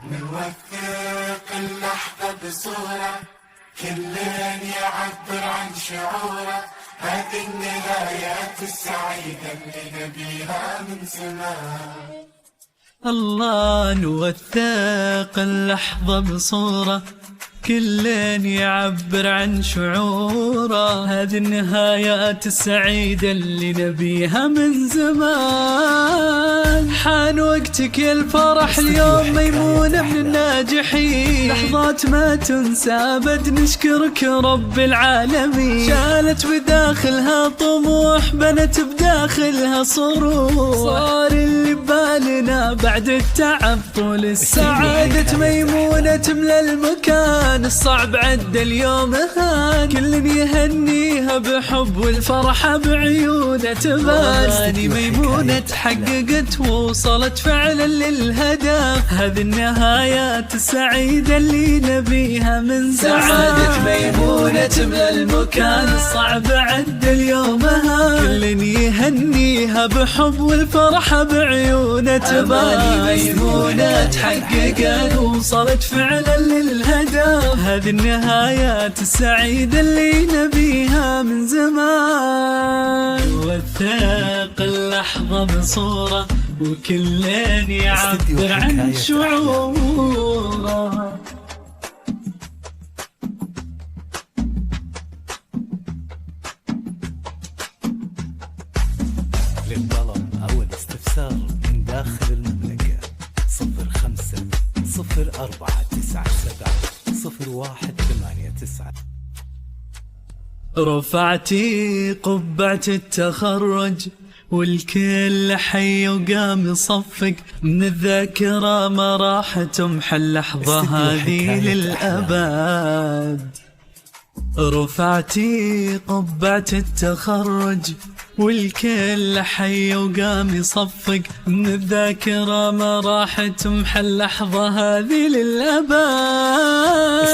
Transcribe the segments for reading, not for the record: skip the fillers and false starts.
نوثق اللحظة بصورة كلن يعبر عن شعوره، هذه النهايات السعيدة اللي نبيها من زمان. الله نوثق اللحظة بصورة كلن يعبر عن شعوره، هذه النهايات السعيدة اللي نبيها من زمان. حان وقتك يا الفرح اليوم ميمونة من الناجحين، لحظات ما تنسى أبد نشكرك رب العالمين. شالت بداخلها طموح بنت بداخلها صروح، صار اللي ببالنا بعد التعب طول السعادة ميمونة تملى المكان، الصعب عدى اليوم هان، كل يهنيها بحب والفرحة بعيونه تبان. ميمونة تحققت ووصلت فعلا للهدف، هذه النهايات السعيدة اللي نبيها من زمان. سعادة ميمونة تملى المكان، الصعب عدى اليوم هان، كل يهنيها بحب والفرحة بعيونه تبان. ميمونة تحققت ووصلت فعلا للهدف، هذه النهايات السعيدة اللي نبيها من زمان. وثق اللحظة بصورة وكلن يعبر عن شعوره. للطلب أو الاستفسار من داخل المملكة 0504970189. رفعتي قبعة التخرج والكل حي وقام يصفق، من الذاكرة ما راح تمحى اللحظة هذه للأبد. رفعتي قبعة التخرج والكل حي وقام يصفق، من الذاكرة ما راح تمحى اللحظة هذه للأبد.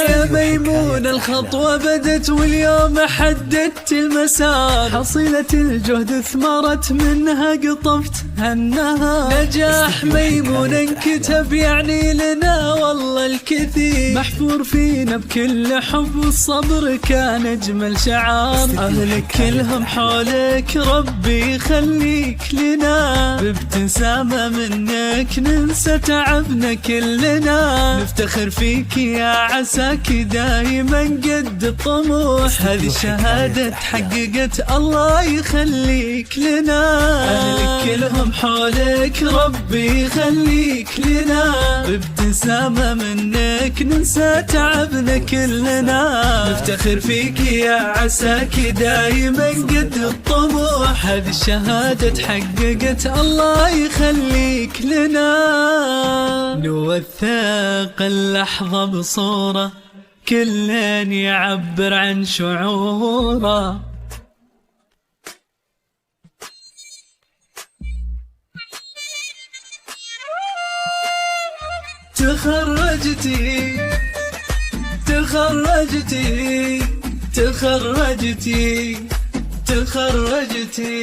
يا ميمونة الخطوة بدت واليوم حددت المسار، حصيلة الجهد ثمرت منها قطفت هالنهار. نجاح ميمونة انكتب يعني لنا والله الكثير، محفور فينا بكل حب والصبر كان أجمل شعار. أهلك كلهم حولك ربي يخليك لنا، بابتسامة منك ننسى تعبنا كلنا. نفتخر فيك يا عساك دايما قد الطموح، هذه الشهادة تحققت الله يخليك لنا. أهلك كلهم حولك ربي يخليك لنا، بابتسامة منك ننسى تعبنا كلنا. نفتخر فيك يا عساك دايما قد الطموح، هذه الشهادة تحققت الله يخليك لنا. نوثق اللحظة بصورة كلن يعبر عن شعوره. تخرجتي تخرجتي تخرجتي تخرجتي